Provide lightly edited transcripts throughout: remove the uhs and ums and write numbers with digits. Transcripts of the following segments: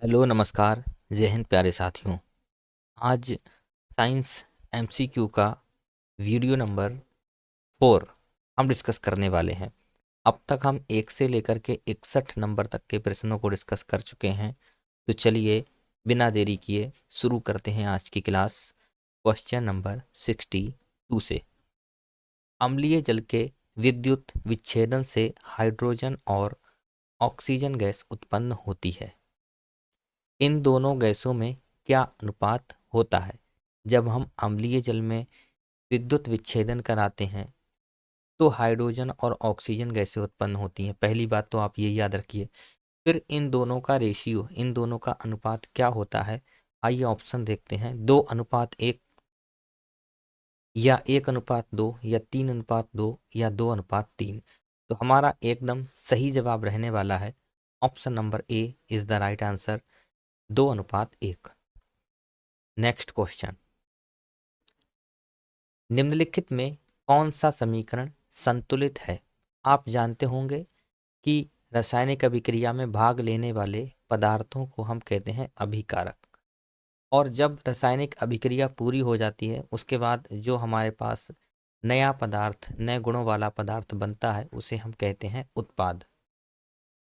Hello नमस्कार। जय हिंद प्यारे साथियों। आज साइंस एमसीक्यू का वीडियो नंबर 4 हम डिस्कस करने वाले हैं। अब तक हम 1 से लेकर के 61 नंबर तक के प्रश्नों को डिस्कस कर चुके हैं। तो चलिए बिना देरी किए शुरू करते हैं आज की क्लास। क्वेश्चन नंबर 62 से। अम्लीय जल के विद्युत विच्छेदन से हाइड्रोजन और ऑक्सीजन गैस उत्पन्न होती है। इन दोनों गैसों में क्या अनुपात होता है? जब हम अम्लीय जल में विद्युत विच्छेदन कराते हैं तो हाइड्रोजन और ऑक्सीजन गैसें उत्पन्न होती हैं। पहली बात तो आप ये याद रखिए। फिर इन दोनों का रेशियो, इन दोनों का अनुपात क्या होता है? आइए ऑप्शन देखते हैं। 2:1 या 1:2 या 3:2 या 2:3। तो हमारा एकदम सही जवाब रहने वाला है option number A is the right answer, 2:1। Next question. निम्नलिखित में कौन सा समीकरण संतुलित है? आप जानते होंगे कि रासायनिक अभिक्रिया में भाग लेने वाले पदार्थों को हम कहते हैं अभिकारक। और जब रासायनिक अभिक्रिया पूरी हो जाती है उसके बाद जो हमारे पास नया पदार्थ, नए गुणों वाला पदार्थ बनता है उसे हम कहते हैं उत्पाद।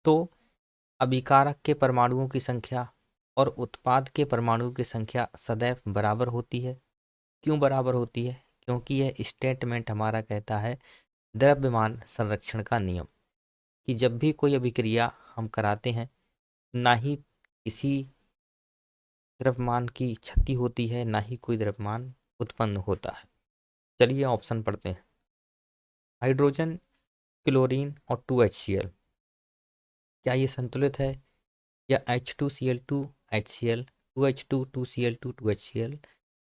तो अभिकारक के परमाणुओं की संख्या और उत्पाद के परमाणुओं की संख्या सदैव बराबर होती है। क्यों बराबर होती है? क्योंकि यह स्टेटमेंट हमारा कहता है द्रव्यमान संरक्षण का नियम, कि जब भी कोई अभिक्रिया हम कराते हैं ना ही किसी द्रव्यमान की क्षति होती है, ना ही कोई द्रव्यमान उत्पन्न होता है। चलिए ऑप्शन पढ़ते हैं। हाइड्रोजन, क्लोरीन और 2HCl, क्या ये संतुलित है? या H2Cl2 HCl, 2H2 2Cl2 2HCl,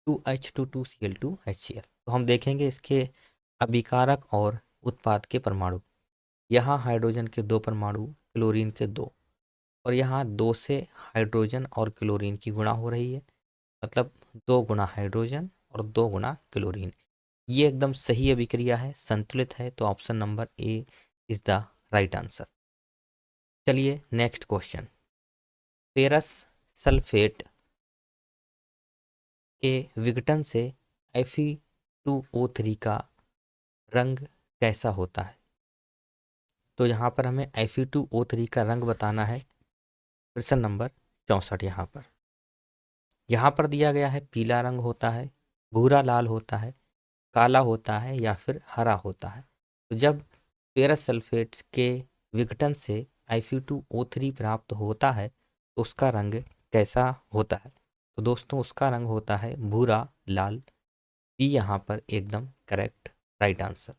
2H2 2Cl2 HCl। तो हम देखेंगे इसके अभिकारक और उत्पाद के परमाणु। यहाँ हाइड्रोजन के 2 परमाणु, क्लोरीन के 2, और यहाँ 2 से हाइड्रोजन और क्लोरीन की गुणा हो रही है, मतलब 2 गुना हाइड्रोजन और 2 गुना क्लोरीन। ये एकदम सही अभिक्रिया है, संतुलित है। तो option number A is the right answer. चलिए नेक्स्ट क्वेश्चन। फेरस सल्फेट के विघटन से Fe2O3 का रंग कैसा होता है? तो यहाँ पर हमें Fe2O3 का रंग बताना है। प्रश्न नंबर 64। यहाँ पर दिया गया है पीला रंग होता है, भूरा लाल होता है, काला होता है या फिर हरा होता है। तो जब फेरस सल्फेट के विघटन से Fe2O3 प्राप्त होता है तो उसका रंग कैसा होता है? तो दोस्तों उसका रंग होता है भूरा लाल। बी यहाँ पर एकदम correct right answer.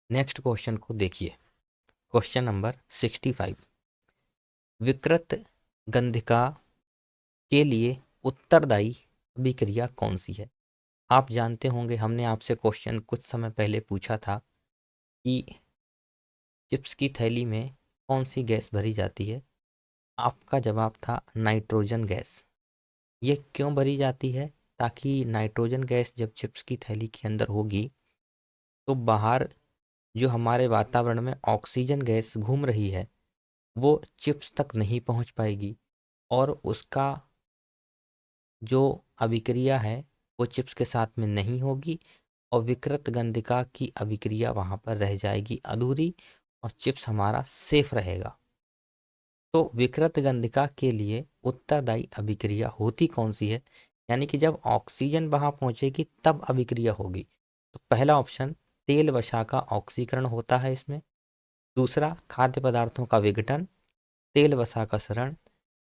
Next question को देखिए। Question number 65। विकृत गंधिका के लिए उत्तरदायी अभिक्रिया कौन सी है? आप जानते होंगे, हमने आपसे क्वेश्चन कुछ समय पहले पूछा था कि चिप्स की थैली में कौन सी गैस भरी जाती है। आपका जवाब था नाइट्रोजन गैस। ये क्यों भरी जाती है? ताकि नाइट्रोजन गैस जब चिप्स की थैली के अंदर होगी तो बाहर जो हमारे वातावरण में ऑक्सीजन गैस घूम रही है वो चिप्स तक नहीं पहुंच पाएगी, और उसका जो अभिक्रिया है वो चिप्स के साथ में नहीं होगी, और विकृत गंधिका की अभिक्रिया वहाँ पर रह जाएगी अधूरी, और चिप्स हमारा सेफ रहेगा। तो विकृत गंधिका के लिए उत्तरदायी अभिक्रिया होती कौन सी है? यानी कि जब ऑक्सीजन वहाँ पहुँचेगी तब अभिक्रिया होगी। तो पहला ऑप्शन तेल वसा का ऑक्सीकरण होता है इसमें। दूसरा खाद्य पदार्थों का विघटन, तेल वसा का सरण,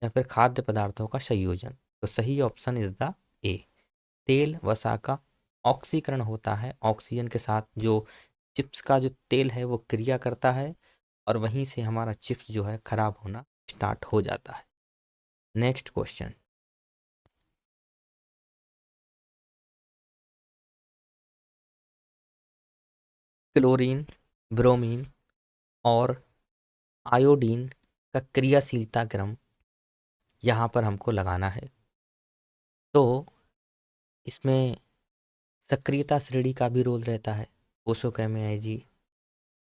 या फिर खाद्य पदार्थों का संयोजन। तो सही ऑप्शन इज द ए, तेल वसा का ऑक्सीकरण होता है। ऑक्सीजन के साथ जो चिप्स का जो तेल है वो क्रिया करता है, और वहीं से हमारा चिप्स जो है खराब होना स्टार्ट हो जाता है। Next question. क्लोरीन, ब्रोमीन और आयोडीन का क्रियाशीलता क्रम यहाँ पर हमको लगाना है। तो इसमें सक्रियता श्रेणी का भी रोल रहता है। ओशोकैमियाजी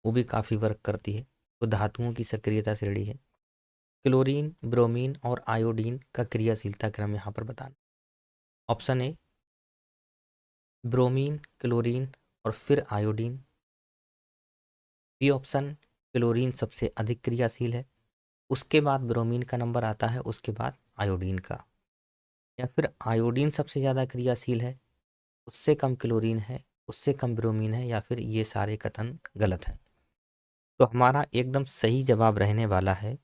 वो भी काफ़ी वर्क करती है। वो धातुओं की सक्रियता श्रेणी है। क्लोरीन, ब्रोमीन और आयोडीन का क्रियाशीलता क्रम यहाँ पर बताना। ऑप्शन ए ब्रोमीन, क्लोरीन और फिर आयोडीन। बी ऑप्शन क्लोरीन सबसे अधिक क्रियाशील है, उसके बाद ब्रोमीन का नंबर आता है, उसके बाद आयोडीन का। या फिर आयोडीन सबसे ज़्यादा क्रियाशील है, उससे कम क्लोरीन है, उससे कम ब्रोमीन है, या फिर ये सारे कथन गलत हैं। तो हमारा एकदम सही जवाब रहने वाला है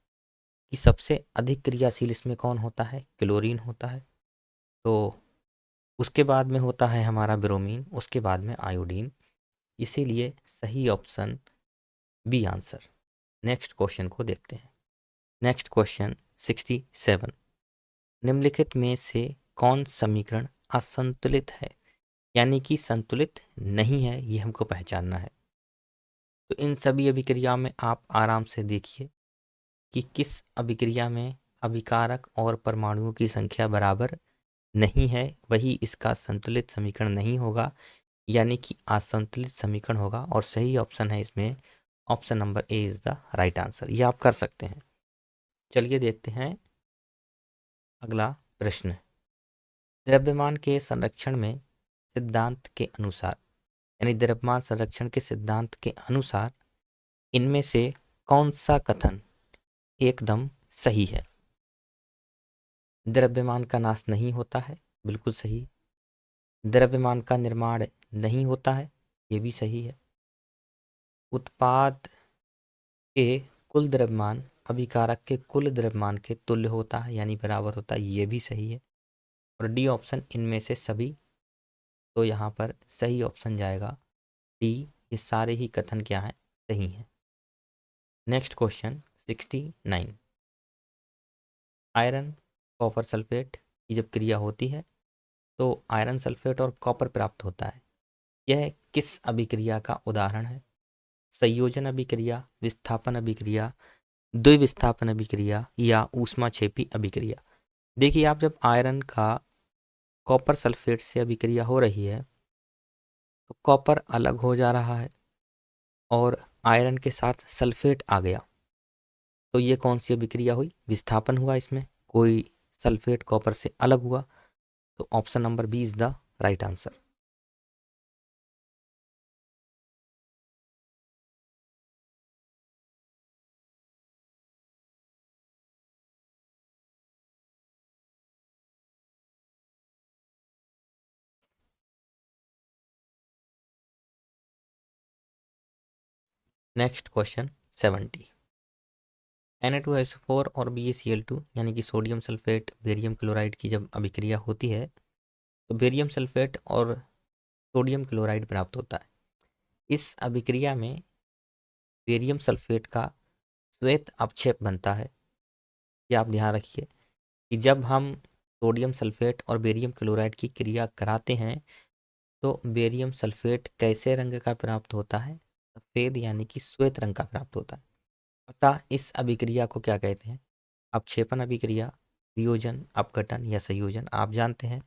कि सबसे अधिक क्रियाशील इसमें कौन होता है? क्लोरीन होता है। तो उसके बाद में होता है हमारा ब्रोमीन, उसके बाद में आयोडीन। इसीलिए सही option B answer. Next question को देखते हैं। Next question 67। निम्नलिखित में से कौन समीकरण असंतुलित है, यानी कि संतुलित नहीं है, ये हमको पहचानना है। तो इन सभी अभिक्रियाओं में आप आराम से देखिए कि किस अभिक्रिया में अभिकारक और परमाणुओं की संख्या बराबर नहीं है, वही इसका संतुलित समीकरण नहीं होगा, यानी कि असंतुलित समीकरण होगा। और सही ऑप्शन है इसमें option number A is the right answer. ये आप कर सकते हैं। चलिए देखते हैं अगला प्रश्न। द्रव्यमान के संरक्षण में सिद्धांत के अनुसार, यानी द्रव्यमान संरक्षण के सिद्धांत के अनुसार इनमें से कौन सा कथन एकदम सही है? द्रव्यमान का नाश नहीं होता है, बिल्कुल सही। द्रव्यमान का निर्माण नहीं होता है, ये भी सही है। उत्पाद के कुल द्रव्यमान अभिकारक के कुल द्रव्यमान के तुल्य होता है, यानी बराबर होता है, ये भी सही है। और डी ऑप्शन इनमें से सभी, तो यहाँ पर सही ऑप्शन जाएगा डी। ये सारे ही कथन क्या हैं? सही हैं। Next question 69। Iron copper sulphate की जब क्रिया होती है तो आयरन सल्फेट और कॉपर प्राप्त होता है। यह किस अभिक्रिया का उदाहरण है? संयोजन अभिक्रिया, विस्थापन अभिक्रिया, द्विविस्थापन अभिक्रिया या ऊष्माक्षेपी अभिक्रिया? देखिए, आप जब आयरन का कॉपर सल्फेट से अभिक्रिया हो रही है तो कॉपर अलग हो जा रहा है और आयरन के साथ सल्फेट आ गया, तो ये कौन सी अभिक्रिया हुई? विस्थापन हुआ। इसमें कोई सल्फेट कॉपर से अलग हुआ, तो option number B is the right answer. Next question 70। Na2SO4 और BaCl2 यानी कि सोडियम सल्फेट बेरियम क्लोराइड की जब अभिक्रिया होती है तो बेरियम सल्फेट और सोडियम क्लोराइड प्राप्त होता है। इस अभिक्रिया में बेरियम सल्फेट का श्वेत अपक्षेप बनता है। ये आप ध्यान रखिए कि जब हम सोडियम सल्फेट और बेरियम क्लोराइड की क्रिया कराते हैं तो बेरियम सल्फेट कैसे रंग का प्राप्त होता है? सफ़ेद, यानी कि श्वेत रंग का प्राप्त होता है। अतः इस अभिक्रिया को क्या कहते हैं? अपक्षेपण अभिक्रिया, वियोजन, अपघटन या संयोजन। आप जानते हैं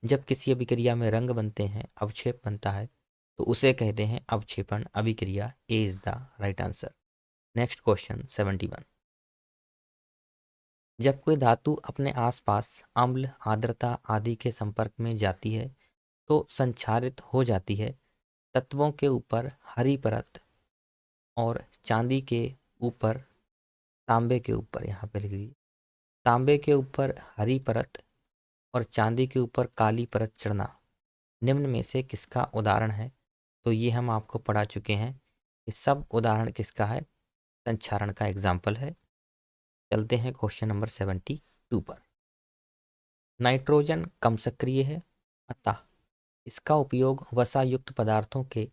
जब किसी अभिक्रिया में रंग बनते हैं, अवक्षेप बनता है, तो उसे कहते हैं अवक्षेपण अभिक्रिया। A is the right answer. Next question 71। जब कोई धातु अपने आसपास अम्ल, आर्द्रता आदि के संपर्क में जाती है तो संक्षारित हो जाती है। तत्वों के ऊपर हरी परत और चांदी के ऊपर, तांबे के ऊपर, यहाँ पे लिख लीजिए, तांबे के ऊपर हरी परत और चांदी के ऊपर काली परत चढ़ना निम्न में से किसका उदाहरण है? तो ये हम आपको पढ़ा चुके हैं। ये सब उदाहरण किसका है? संक्षारण का एग्जाम्पल है। चलते हैं क्वेश्चन नंबर 72 पर। नाइट्रोजन कम सक्रिय है, अतः इसका उपयोग वसा युक्त पदार्थों के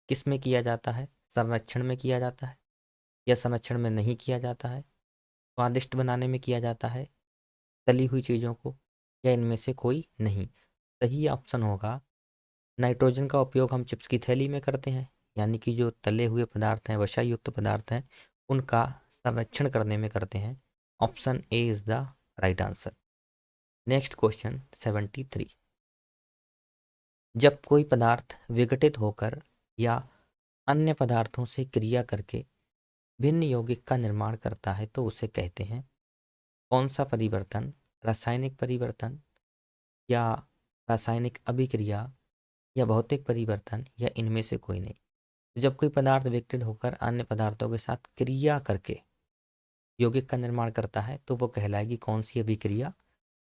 किस में किया जाता है? संरक्षण में किया जाता है या संरक्षण में नहीं किया जाता है? स्वादिष्ट बनाने में किया जाता है, तली हुई चीज़ों को, या इनमें से कोई नहीं? सही ऑप्शन होगा नाइट्रोजन का उपयोग हम चिप्स की थैली में करते हैं, यानी कि जो तले हुए पदार्थ हैं, वसा युक्त पदार्थ हैं, उनका संरक्षण करने में करते हैं। Option A is the right answer. Next question 73। जब कोई पदार्थ विघटित होकर या अन्य पदार्थों से क्रिया करके भिन्न यौगिक का निर्माण करता है तो उसे कहते हैं कौन सा परिवर्तन? रासायनिक परिवर्तन या रासायनिक अभिक्रिया या भौतिक परिवर्तन या इनमें से कोई नहीं। जब कोई पदार्थ विकसित होकर अन्य पदार्थों के साथ क्रिया करके यौगिक का निर्माण करता है तो वो कहलाएगी कौन सी अभिक्रिया?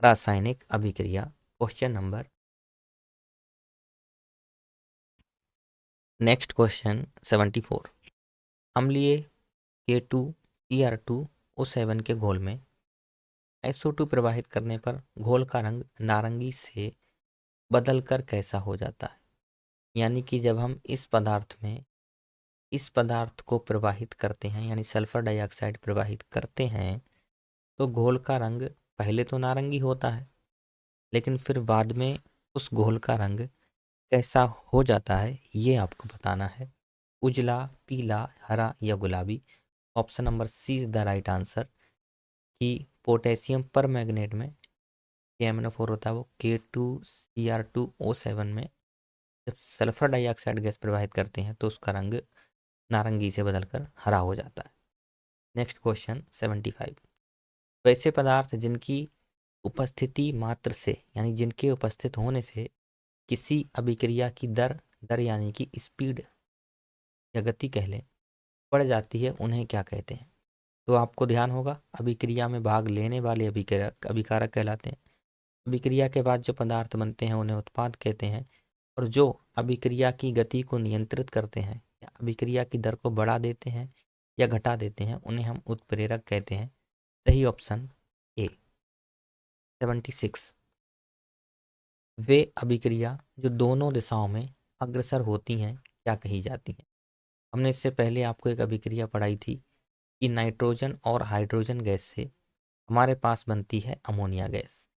रासायनिक अभिक्रिया। Question number next question 74। अम्लीय K2Cr2O7 के घोल में SO2 प्रवाहित करने पर घोल का रंग नारंगी से बदलकर कैसा हो जाता है? यानी कि जब हम इस पदार्थ को प्रवाहित करते हैं यानी सल्फर डाइऑक्साइड प्रवाहित करते हैं तो घोल का रंग पहले तो नारंगी होता है, लेकिन फिर बाद में उस घोल का रंग कैसा हो जाता है ये आपको बताना है। उजला, पीला, हरा या गुलाबी। Option number C is the right answer कि पोटेशियम पर मैग्नेट में KMnO4 होता है वो K2Cr2O7 में जब सल्फर डाइऑक्साइड गैस प्रवाहित करते हैं तो उसका रंग नारंगी से बदलकर हरा हो जाता है। Next question 75। वैसे पदार्थ जिनकी उपस्थिति मात्र से यानी जिनके उपस्थित होने से किसी अभिक्रिया की दर यानी कि स्पीड या गति कह लें बढ़ जाती है उन्हें क्या कहते हैं? तो आपको ध्यान होगा अभिक्रिया में भाग लेने वाले अभिकारक कहलाते हैं। अभिक्रिया के बाद जो पदार्थ बनते हैं उन्हें उत्पाद कहते हैं और जो अभिक्रिया की गति को नियंत्रित करते हैं या अभिक्रिया की दर को बढ़ा देते हैं या घटा देते हैं उन्हें हम उत्प्रेरक कहते हैं। सही ऑप्शन ए। 76। वे अभिक्रिया जो दोनों दिशाओं में अग्रसर होती हैं क्या कही जाती हैं? हमने इससे पहले आपको एक अभिक्रिया पढ़ाई थी कि नाइट्रोजन और हाइड्रोजन गैस से हमारे पास बनती है अमोनिया गैस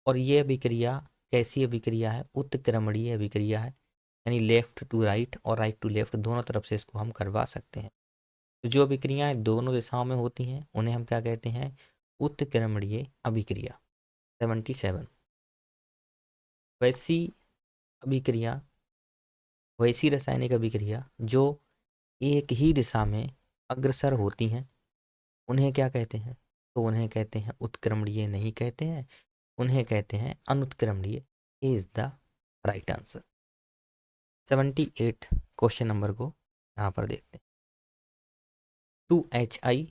और ये अभिक्रिया कैसी अभिक्रिया है? उत्क्रमणीय अभिक्रिया है यानी लेफ्ट टू राइट और राइट टू लेफ्ट दोनों तरफ से इसको हम करवा सकते हैं। तो जो अभिक्रियाएं दोनों दिशाओं में होती हैं उन्हें हम क्या कहते हैं? उत्क्रमणीय अभिक्रिया। 77। वैसी अभिक्रिया वैसी रासायनिक अभिक्रिया जो एक ही दिशा में अग्रसर होती हैं उन्हें क्या कहते हैं? तो उन्हें कहते हैं उत्क्रमणीय नहीं कहते हैं, उन्हें कहते हैं अनुत्क्रमणीय। Is the right answer. 78 question number को यहाँ पर देखते हैं। 2HI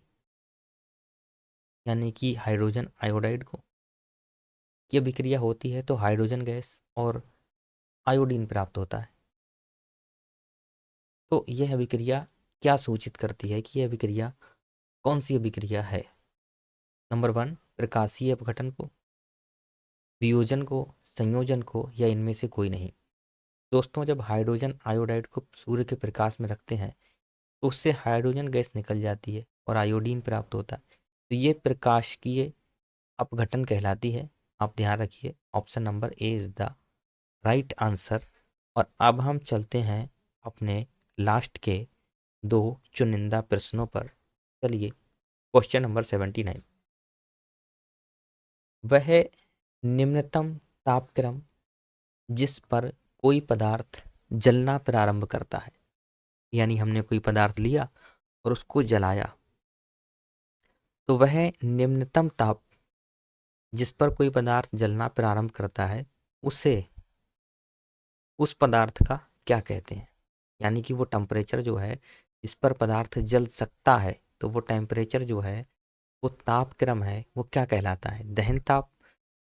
यानी कि हाइड्रोजन आयोडाइड को की अभिक्रिया होती है तो हाइड्रोजन गैस और आयोडीन प्राप्त होता है। तो यह अभिक्रिया क्या सूचित करती है कि यह अभिक्रिया कौन सी अभिक्रिया है? नंबर 1 प्रकाशीय अपघटन को, वियोजन को, संयोजन को या इनमें से कोई नहीं। दोस्तों जब हाइड्रोजन आयोडाइड को सूर्य के प्रकाश में रखते हैं तो उससे हाइड्रोजन गैस निकल जाती है और आयोडीन प्राप्त होता है। तो ये प्रकाशिय अपघटन कहलाती है। आप ध्यान रखिए option number A is the right answer. और अब हम चलते हैं अपने लास्ट के 2 चुनिंदा प्रश्नों पर। चलिए क्वेश्चन नंबर 79। वह निम्नतम तापक्रम जिस पर कोई पदार्थ जलना प्रारंभ करता है, यानी हमने कोई पदार्थ लिया और उसको जलाया तो वह निम्नतम ताप जिस पर कोई पदार्थ जलना प्रारंभ करता है उसे उस पदार्थ का क्या कहते हैं? यानी कि वो टेम्परेचर जो है जिस पर पदार्थ जल सकता है तो वो टेम्परेचर जो है वो तापक्रम है वो क्या कहलाता है? दहन ताप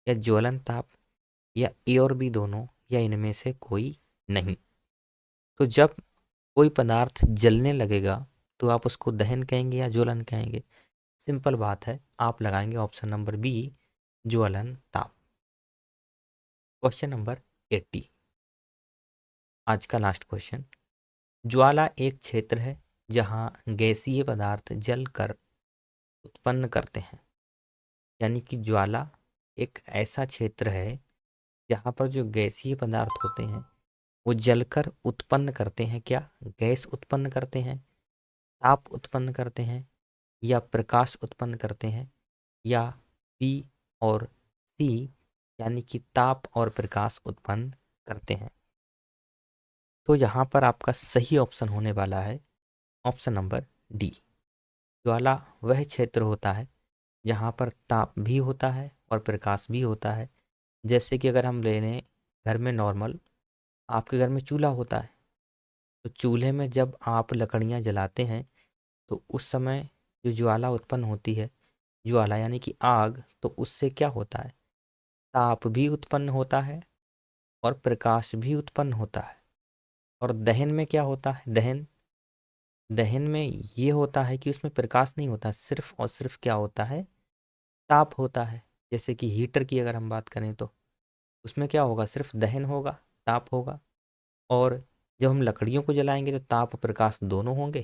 या ज्वलन ताप या ए और बी दोनों या इनमें से कोई नहीं। तो जब कोई पदार्थ जलने लगेगा तो आप उसको दहन कहेंगे या ज्वलन कहेंगे? सिंपल बात है, आप लगाएंगे ऑप्शन नंबर बी ज्वलन ताप। क्वेश्चन नंबर 80 आज का लास्ट क्वेश्चन। ज्वाला एक क्षेत्र है जहां गैसीय पदार्थ जलकर उत्पन्न करते हैं, यानी कि ज्वाला एक ऐसा क्षेत्र है जहां पर जो गैसीय पदार्थ होते हैं वो जलकर उत्पन्न करते हैं क्या? गैस उत्पन्न करते हैं, ताप उत्पन्न करते हैं या प्रकाश उत्पन्न करते हैं या बी और सी यानी कि ताप और प्रकाश उत्पन्न करते हैं। तो यहाँ पर आपका सही ऑप्शन होने वाला है ऑप्शन नंबर डी। ज्वाला वह क्षेत्र होता है जहाँ पर ताप भी होता है और प्रकाश भी होता है। जैसे कि अगर हम ले लें घर में नॉर्मल, आपके घर में चूल्हा होता है, तो चूल्हे में जब आप लकड़ियाँ जलाते हैं तो उस समय जो ज्वाला उत्पन्न होती है, ज्वाला यानी कि आग, तो उससे क्या होता है, ताप भी उत्पन्न होता है और प्रकाश भी उत्पन्न होता है। और दहन में क्या होता है, दहन दहन में ये होता है कि उसमें प्रकाश नहीं होता, सिर्फ और सिर्फ क्या होता है, ताप होता है। जैसे कि हीटर की अगर हम बात करें तो उसमें क्या होगा, सिर्फ दहन होगा, ताप होगा। और जब हम लकड़ियों को जलाएंगे तो ताप प्रकाश दोनों होंगे,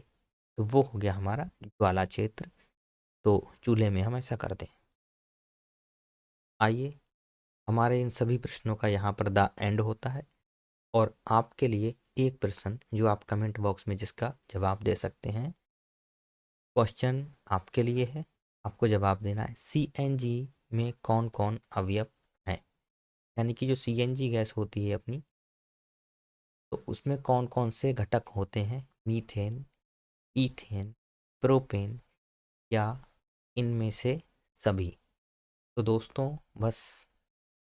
तो वो हो गया हमारा ज्वाला क्षेत्र। तो चूल्हे में हम ऐसा करते हैं। आइए, हमारे इन सभी प्रश्नों का यहाँ पर द एंड होता है और आपके लिए एक प्रश्न जो आप कमेंट बॉक्स में जिसका जवाब दे सकते हैं। क्वेश्चन आपके लिए है, आपको जवाब देना है। सीएनजी में कौन कौन अवयव हैं, यानी कि जो सीएनजी गैस होती है अपनी, तो उसमें कौन कौन से घटक होते हैं, मीथेन, ईथेन, प्रोपेन या इनमें से सभी। तो दोस्तों बस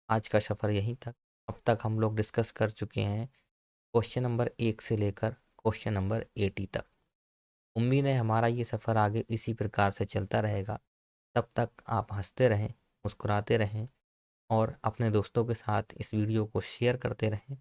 आज का सफ़र यहीं तक। अब तक हम लोग डिस्कस कर चुके हैं क्वेश्चन नंबर 1 से लेकर क्वेश्चन नंबर 80 तक। उम्मीद है हमारा ये सफ़र आगे इसी प्रकार से चलता रहेगा। तब तक आप हंसते रहें, मुस्कुराते रहें और अपने दोस्तों के साथ इस वीडियो को शेयर करते रहें।